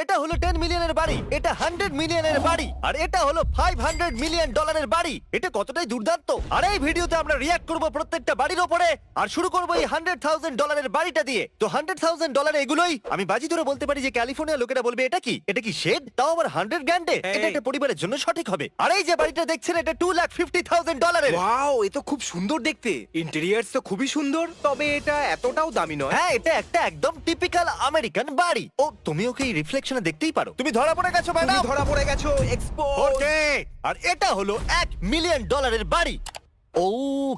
এটা হলো 10 মিলিয়নের বাড়ি, এটা 100 মিলিয়নের বাড়ি, আর এটা হলো 500 মিলিয়ন ডলারের বাড়ি। এটা কতটাই দুর্দান্ত। আর এই ভিডিওতে আমরা রিঅ্যাক্ট করব প্রত্যেকটা বাড়ির উপরে, আর শুরু করব এই $100,000 বাড়িটা দিয়ে। তো $100,000 এগুলোই আমি বাজি ধরে বলতে পারি যে ক্যালিফোর্নিয়া লোকেরা বলবে এটা কি শেড, তাও আবার 100 গ্র্যান্ডে। এটা একটা পরিবারের জন্য সঠিক হবে। আর এই যে বাড়িটা দেখছেন এটা $250,000 এর। ওয়াও, এ তো খুব সুন্দর দেখতে। ইন্টেরিয়ার্স তো খুবই সুন্দর, তবে এটা এতটাও দামি নয়। হ্যাঁ, এটা একটা একদম টিপিক্যাল আমেরিকান বাড়ি। ও, তুমি ওকে এই রিফ্লেকশনে দেখতেই পারো। তুমি ধরা পড়ে গেছো তুমি ম্যাডাম। ধরা পড়ে গেছো, এক্সপোজ। ওকে, আর এটা হলো $1 মিলিয়ন বাড়ি। ও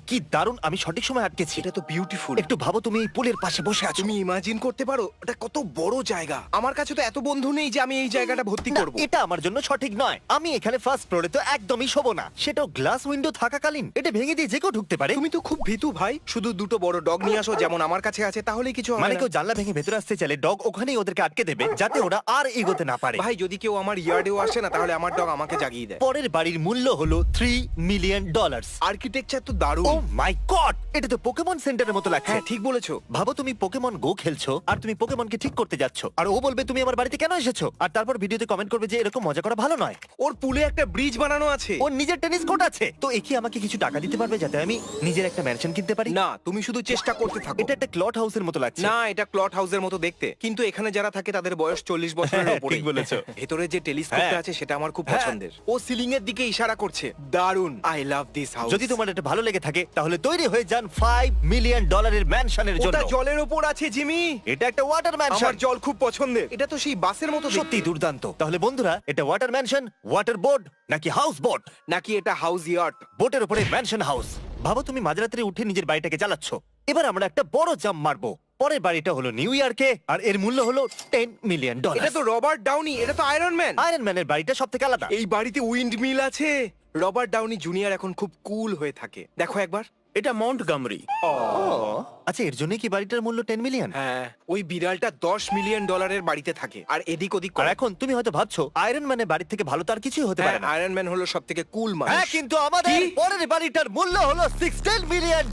কি দারুণ, আমি সঠিক সময় আটকেছি। এটা তো বিউটিফুল। একটু ভাবো, তুমি এই পুলের পাশে বসে আছো। তুমি ইমাজিন করতে পারো এটা কত বড় জায়গা। আমার কাছে তো এত বন্ধু নেই যে আমি এই জায়গাটা ভর্তি না, করব। এটা আমার জন্য সঠিক নয়। আমি এখানে ফার্স্ট ফ্লোরে তো একদমই শোবো না, সেটাও গ্লাস উইন্ডো থাকাকালীন। এটা ভেঙে দিয়ে যে কেউ ঢুকতে পারে। তুমি তো খুব ভীতু ভাই। শুধু দুটো বড় ডগ নিয়ে আসো, যেমন আমার কাছে আছে, তাহলেই কিছু হবে মানে না। কেউ জানলা ভেঙে ভেতরে আসতে চাইলে ডগ ওখানেই ওদেরকে আটকে দেবে, যাতে ওরা আর এগোতে না পারে। ভাই, যদি কেউ আমার ইয়ার্ডেও আসে না, তাহলে আমার ডগ আমাকে জাগিয়ে দেয়। পরের বাড়ির মূল্য হলো $3 মিলিয়ন। আর্কিটেকচার তো ও দারুণ। মাই গড, এটা তো পোকেমন সেন্টারের মতো লাগছে। হ্যাঁ, ঠিক বলেছো। ভাবো তুমি পোকেমন গো খেলছো, আর তুমি পোকেমনকে ঠিক করতে যাচ্ছ, আর ও বলবে তুমি আমার বাড়িতে কেন এসেছো, আর তারপর ভিডিওতে কমেন্ট করবে যে এরকম মজা করা ভালো নয়। ওর পুলে একটা ব্রিজ বানানো আছে। ওর নিজের টেনিস কোর্ট আছে। তো এ কি আমাকে কিছু টাকা দিতে পারবে যাতে আমি নিজের একটা ম্যানশন কিনতে পারি? না, তুমি শুধু চেষ্টা করতে থাকো। এটা একটা ক্লট হাউসের মতো লাগছে। না, এটা ক্লট হাউসের মতো দেখতে, কিন্তু এখানে যারা থাকে তাদের বয়স 40 বছরের হ্যাঁ, উপরে। ঠিক বলেছো। ভেতরে যে টেলিস্কোপটা হ্যাঁ। আছে সেটা আমার খুব হ্যাঁ। পছন্দের। ও সিলিং এর দিকে ইশারা করছে। দারুন, আই লাভ দিস হাউস। যদি তোমার এটা ভালো লেগে থাকে তাহলে তৈরি হয়ে যান $5 মিলিয়ন ম্যানশনের জন্য। ওটা জলের উপর আছে জিমি। এটা একটা ওয়াটার ম্যানশন। আমার জল খুব পছন্দের। এটা তো সেই বাসের মতো দেখতে। সত্যি দুর্দান্ত। তাহলে বন্ধুরা, এটা ওয়াটার ম্যানশন, ওয়াটার বোর্ড নাকি হাউস বোট? নাকি এটা হাউস ইয়ার্ট? বোটের উপরে ম্যানশন হাউস। ভাবো তুমি মাঝরাত্রে উঠে নিজের বাড়িটাকে চালাচ্ছ। এবার আমরা একটা বড় জাম্প মারবো। পরের বাড়িটা হলো নিউ ইয়র্কে, আর এর মূল্য হলো $10 মিলিয়ন। এটা তো রবার্ট ডাউনি, এটা তো আয়রন ম্যান। আয়রন ম্যানের বাড়িটা সব থেকে আলাদা। এই বাড়িতে উইন্ড মিল আছে। রবার্ট ডাউনি জুনিয়র এখন খুব কুল হয়ে থাকে। দেখো একবার। এটা মন্টগমরি। আচ্ছা, এর জন্য কি বাড়িটার মূল্য 10 মিলিয়ন? হ্যাঁ, ওই বিড়ালটা $10 মিলিয়ন বাড়িতে থাকে আর এদিক ওদিক আর করে। এখন তুমি হয়তো ভাবছো আয়রন ম্যানের বাড়ি থেকে ভালো তার কিছুই হতে পারে না। আয়রন ম্যান হলো সবথেকে কুল মানুষ। হ্যাঁ, কিন্তু আমাদের কি? পরের বাড়িটার মূল্য হলো $16 মিলিয়ন।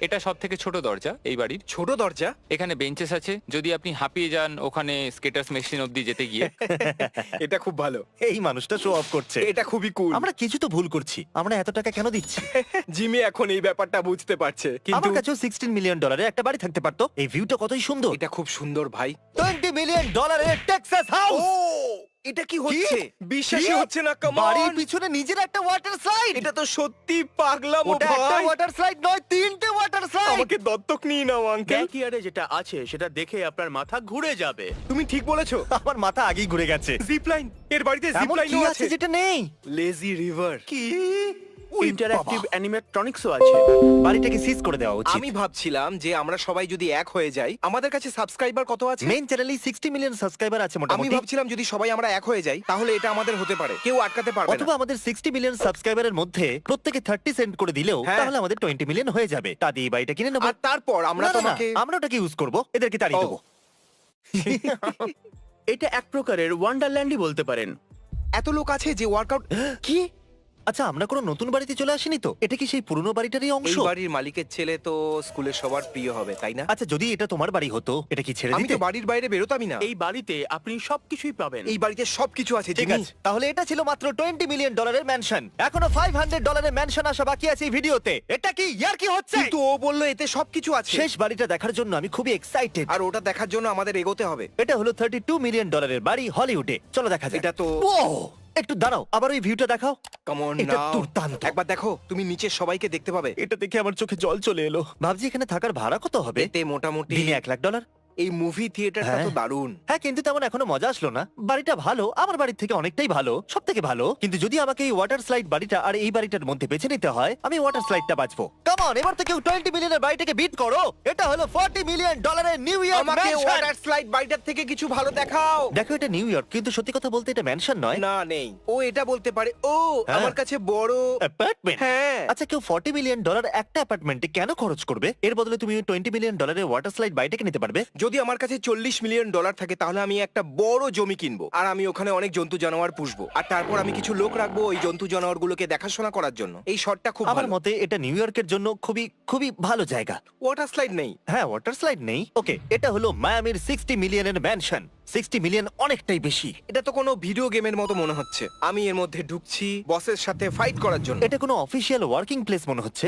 এটা সব থেকে ছোট দরজা এই বাড়ির। ছোট দরজা? এখানে বেঞ্চেস আছে, যদি আপনি হাঁপিয়ে যান ওখানে স্কেটার্স মেশিন অব্দি যেতে গিয়ে। এটা খুব ভালো। এই মানুষটা শো অফ করছে। এটা খুবই কুল। আমরা কিছু তো ভুল করছি। আমরা এত টাকা কেন দিচ্ছি? জিমি এখন এই ব্যাপারটা বুঝতে পারছে, কিন্তু আমার কাছেও $16 মিলিয়ন একটা বাড়ি থাকতে পারতো। এই ভিউটা কতই সুন্দর। এটা খুব সুন্দর ভাই। $20 মিলিয়ন এর টেক্সাস হাউস। এটা কি হচ্ছে? বিশ্বাসই হচ্ছে না। কাম বাড়ির অন। পিছনে নিজের একটা ওয়াটার স্লাইড। এটা তো সত্যি পাগলামো ওটা একটা ভাই। ওয়াটার স্লাইড নয়, 3টে ওয়াটার স্লাইড। আমাকে দত্তক নিয়ে নাও আঙ্কেল। ব্যাকইয়ার্ডে যেটা আছে সেটা দেখে আপনার মাথা ঘুরে যাবে। তুমি ঠিক বলেছো। আমার মাথা আগেই ঘুরে গেছে। জিপ লাইন, এর বাড়িতে জিপ এমন কি লাইনও আছে আছে। যেটা নেই? Lazy river. কি? ইন্টারঅ্যাক্টিভ অ্যানিমেট্রনিক্সও আছে। বাড়িটাকে সিজ করে দেওয়া উচিত। আমি ভাবছিলাম যে আমরা সবাই যদি এক হয়ে যাই। আমাদের কাছে সাবস্ক্রাইবার কত আছে? মেইন চ্যানেলে 60 মিলিয়ন সাবস্ক্রাইবার আছে আমি মোটামুটি। ভাবছিলাম যদি সবাই আমরা এক হয়ে যাই তাহলে এটা আমাদের হতে পারে, কেউ আটকাতে পারবে অথবা না। আমাদের 60 মিলিয়ন সাবস্ক্রাইবারের মধ্যে প্রত্যেকে 30 সেন্ট করে দিলেও হ্যাঁ। তাহলে আমাদের 20 মিলিয়ন হয়ে যাবে। তা দিয়ে বাড়িটা কিনে নেবো। আর তারপর আমরা না, না, না, তোমাকে আমরা ওটাকে ইউজ করবো, এদেরকে তাড়িয়ে ও। দেবো। এটা এক প্রকারের ওয়ান্ডারল্যান্ডই বলতে পারেন। এত লোক আছে যে ওয়ার্কআউট। কি? আচ্ছা, আমরা কোনো নতুন বাড়িতে চলে আসিনি তো? এটা কি সেই পুরনো বাড়িটারই অংশ? এই বাড়ির মালিকের ছেলে তো স্কুলের সবার প্রিয় হবে, তাই না? আচ্ছা, যদি এটা তোমার বাড়ি হতো, এটা কি ছেড়ে আমি দিতে? তো বাড়ির বাইরে বেরোতামই না। এই বাড়িতে আপনি সবকিছুই পাবেন। এই বাড়িতে সবকিছু আছে ঠিক জিমি। আছে, তাহলে এটা ছিল মাত্র $20 মিলিয়ন ম্যানশন। এখনো $500 ম্যানশন আসা বাকি আছে এই ভিডিওতে। এটা কি ইয়ার কি হচ্ছে? কিন্তু ও বললো এতে সবকিছু আছে। শেষ বাড়িটা দেখার জন্য আমি খুবই এক্সাইটেড। আর ওটা দেখার জন্য আমাদের এগোতে হবে। এটা হলো $32 মিলিয়ন বাড়ি হলিউডে। চলো দেখা যাক। এটা তো ও, একটু দাঁড়াও, আবার ওই ভিউটা দেখাও। কাম অন এটা নাও। দুর্দান্ত। একবার দেখো, তুমি নিচে সবাইকে দেখতে পাবে। এটা দেখে আমার চোখে জল চলে এলো। ভাবছি এখানে থাকার ভাড়া কত হবে? এতে মোটামুটি দিনে $1,00,000। এই মুভি থিয়েটারটা তো হ্যাঁ। দারুণ। হ্যাঁ, কিন্তু তেমন এখনো মজা আসলো না। বাড়িটা ভালো, আমার বাড়ির থেকে অনেকটাই ভালো, সব থেকে ভালো। কিন্তু যদি আমাকে এই ওয়াটার স্লাইড বাড়িটা আর এই বাড়িটার মধ্যে বেছে নিতে হয়, আমি ওয়াটার স্লাইডটা বাঁচবো। কাম অন, এবার তো কেউ 20 মিলিয়নের বাড়িটাকে বিট করো। এটা হলো $40 মিলিয়ন এর নিউ ইয়র্ক আমাকে ম্যানশন। ওয়াটার স্লাইড বাড়িটার থেকে কিছু ভালো দেখাও। দেখো, এটা নিউ ইয়র্ক, কিন্তু সত্যি কথা বলতে এটা ম্যানশন নয়, না, নেই। ও এটা বলতে পারে। ও হ্যাঁ। আমার কাছে বড় অ্যাপার্টমেন্ট। হ্যাঁ। আচ্ছা, কেউ $40 মিলিয়ন একটা অ্যাপার্টমেন্টে কেন খরচ করবে? এর বদলে তুমি $20 মিলিয়ন ওয়াটার স্লাইড বাড়িটাকে নিতে পারবে। যদি আমার কাছে $40 মিলিয়ন থাকে তাহলে আমি একটা বড় জমি কিনবো আর আমি ওখানে অনেক জন্তু জানোয়ার পুষবো আর তারপর আমি কিছু লোক রাখবো ওই জন্তু জানোয়ারগুলোকে দেখাশোনা করার জন্য। এই শটটা খুব আমার ভালো। মতে এটা নিউ ইয়র্কের জন্য খুবই খুবই ভালো জায়গা। ওয়াটার স্লাইড নেই। হ্যাঁ, ওয়াটার স্লাইড নেই। ওকে, এটা হলো মায়ামির 60 মিলিয়নের ম্যানশন। 60 মিলিয়ন অনেকটাই বেশি। এটা তো কোনো ভিডিও গেমের মতো মনে হচ্ছে। আমি এর মধ্যে ঢুকছি বসের সাথে ফাইট করার জন্য। এটা কোনো অফিসিয়াল ওয়ার্কিং প্লেস মনে হচ্ছে।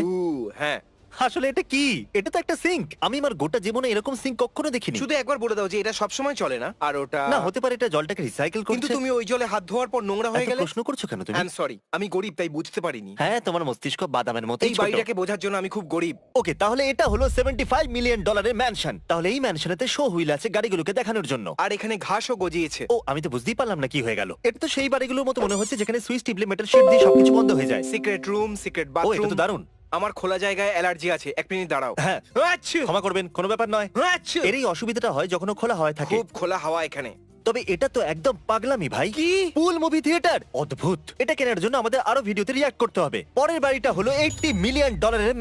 হ্যাঁ, আসলে এটা কি? এটা তো একটা সিঙ্ক। আমি আমার গোটা জীবনে এরকম সিঙ্ক কখনো দেখিনি। শুধু একবার বলে দাও যে এটা সব সময় চলে না আর ওটা না, হতে পারে এটা জলটাকে রিসাইকেল কিন্তু করছে। তুমি ওই জলে হাত ধোয়ার পর নোংরা হয়ে এত গেলে। প্রশ্ন করছো কেন তুমি? আই এম সরি, আমি গরিব তাই বুঝতে পারিনি। হ্যাঁ, তোমার মস্তিষ্ক বাদামের মতো। এই বাড়িটাকে বোঝার জন্য আমি খুব গরিব। ওকে, তাহলে এটা হলো $75 মিলিয়ন ম্যানশন। তাহলে এই ম্যানশনেতে শো হুইল আছে গাড়িগুলোকে দেখানোর জন্য। আর এখানে ঘাসও গজিয়েছে। ও, আমি তো বুঝতেই পারলাম না কি হয়ে গেল। এটা তো সেই বাড়িগুলোর মতো মনে হচ্ছে যেখানে সুইচ টিপলে মেটাল শেড দিয়ে সবকিছু বন্ধ হয়ে যায়। সিক্রেট রুম, সিক্রেট ও, বাথরুম। এটা তো দারুণ। আমার খোলা জায়গায় অ্যালার্জি আছে। এক মিনিট দাঁড়াও। হ্যাঁ, আচ্ছা, ক্ষমা করবেন, কোনো ব্যাপার নয়। আচ্ছা। এর এই অসুবিধাটা হয় যখন ও খোলা হয় থাকে। খুব খোলা হাওয়া এখানে। তবে এটা তো একদম পাগলামি ভাই। কি? পুল মুভি থিয়েটার, অদ্ভুত। এটা কেনার জন্য আমাদের আরো ভিডিওতে রিঅ্যাক্ট করতে হবে। পরের বাড়িটা হলো $80 মিলিয়ন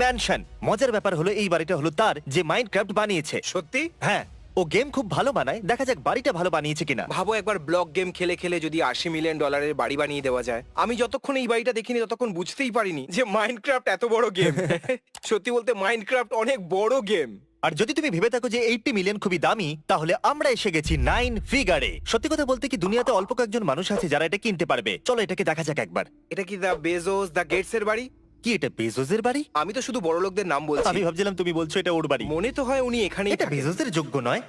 ম্যানশন। মজার ব্যাপার হলো এই বাড়িটা হলো তার যে মাইনক্রাফট বানিয়েছে। সত্যি? হ্যাঁ, ও গেম খুব ভালো বানায়। দেখা যাক বাড়িটা ভালো বানিয়েছে কিনা। ভাবো একবার ব্লক গেম খেলে খেলে যদি $80 মিলিয়ন বাড়ি বানিয়ে দেওয়া যায়। আমি যতক্ষণ এই বাড়িটা দেখিনি ততক্ষণ বুঝতেই পারিনি যে মাইনক্রাফট এত বড় গেম। সত্যি বলতে মাইনক্রাফট অনেক বড় গেম। আর যদি তুমি ভেবে থাকো যে 80 মিলিয়ন খুবই দামি, তাহলে আমরা এসে গেছি 9 ফিগারে। সত্যি কথা বলতে কি, দুনিয়াতে অল্প কয়েকজন মানুষ আছে যারা এটা কিনতে পারবে। চলো এটাকে দেখা যাক একবার। এটা কি দা বেজোস, দা গেটস এর বাড়ি? কি এটা বেজোসের বাড়ি? আমি তো শুধু বড় লোকদের নাম বলছি। আমি ভাবছিলাম তুমি বলছো এটা ওর বাড়ি। মনে তো হয় উনি এখানেই এটা থাকেন। বেজোসের যোগ্য নয়।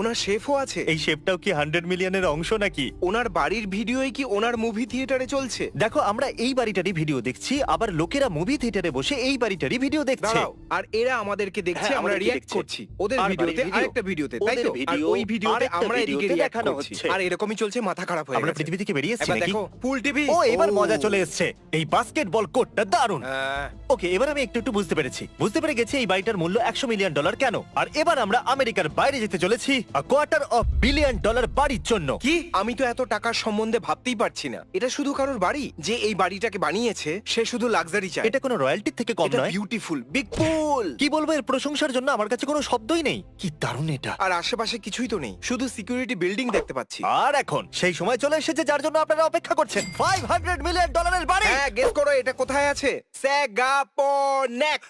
ওনার শেফও আছে। এই শেপটাও কি 100 মিলিয়নের অংশ নাকি? ওনার বাড়ির ভিডিওই কি ওনার মুভি থিয়েটারে চলছে? দেখো, আমরা এই বাড়িটারই ভিডিও দেখছি, আবার লোকেরা মুভি থিয়েটারে বসে এই বাড়িটারই ভিডিও দেখছে। দাঁড়াও, আর এরা আমাদেরকে দেখছে, হ্যাঁ, আমরা আমাদেরকে রিঅ্যাক্ট দেখছে। করছি ওদের আর ভিডিওতে, বাড়ির video। আরেকটা ভিডিওতে, তাই ওদের তো? আর video, ওই ভিডিওতে আরেকটা আমরা এদিকে ভিডিওতে রিঅ্যাক্ট দেখানো করছি। হচ্ছে। আর এরকমই চলছে, মাথা খারাপ হয়ে আমরা গেছে। পৃথিবী থেকে বেরিয়ে এসেছি এবার নাকি? দেখো পুল টিভি। ও, এবার মজা চলে এসেছে। এই বাস্কেটবল কোর্টটা দারুণ। ওকে, এবার আমি একটু একটু বুঝতে পেরেছি। বুঝতে পেরে গেছি এই বাড়িটার মূল্য $100 মিলিয়ন কেন। আর এবার আমরা আমেরিকার বাইরে যেতে চলেছি $250 বিলিয়ন বাড়ির জন্য। কি? আমি তো এত টাকার সম্বন্ধে ভাবতেই পারছি না। এটা শুধু কারোর বাড়ি? যে এই বাড়িটাকে বানিয়েছে সে শুধু লাক্সারি চায়। এটা কোনো রয়্যালটির থেকে কম এটা নয়। বিউটিফুল, বিগ পুল। কি বলবো, এর প্রশংসার জন্য আমার কাছে কোনো শব্দই নেই। কি দারুণ এটা। আর আশেপাশে কিছুই তো নেই, শুধু সিকিউরিটি বিল্ডিং দেখতে পাচ্ছি। আর এখন সেই সময় চলে এসেছে যার জন্য আপনারা অপেক্ষা করছেন। $500 মিলিয়ন বাড়ি। হ্যাঁ, গেস করো এটা কোথায় আছে? স্যাগাপনেক।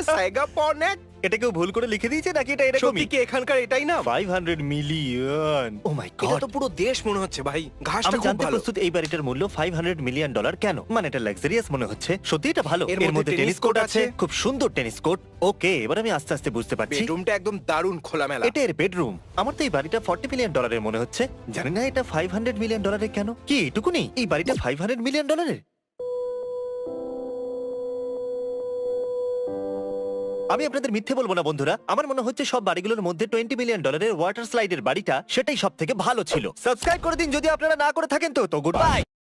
স্যাগাপনেক? এটা কেউ ভুল করে লিখে দিয়েছে নাকি এটা সত্যি এরকমই? কি এখানকার এটাই না? 500 মিলিয়ন। ও মাই এটা গড। তো পুরো দেশ মনে হচ্ছে ভাই। ঘাসটা আমি খুব জানতে ভালো। প্রস্তুত এই বাড়িটার মূল্য $500 মিলিয়ন কেন। মানে এটা লাক্সারিয়াস মনে হচ্ছে। সত্যি এটা ভালো। এর এর মধ্যে মধ্যে টেনিস টেনিস কোর্ট কোর্ট আছে, আছে। খুব সুন্দর টেনিস কোর্ট। ওকে, এবার আমি আস্তে আস্তে বুঝতে পারছি। বেডরুমটা একদম দারুণ খোলামেলা। এটা এর বেডরুম। আমার তো এই বাড়িটা $40 মিলিয়ন মনে হচ্ছে। জানি না এটা $500 মিলিয়ন কেন। কি এটুকুনি? এই বাড়িটা $500 মিলিয়ন? আমি আপনাদের মিথ্যে বলবো না বন্ধুরা, আমার মনে হচ্ছে সব বাড়িগুলোর মধ্যে $20 মিলিয়ন ওয়াটার স্লাইডের বাড়িটা সেটাই সব থেকে ভালো ছিল। সাবস্ক্রাইব করে দিন যদি আপনারা না করে থাকেন। তো গুড বাই।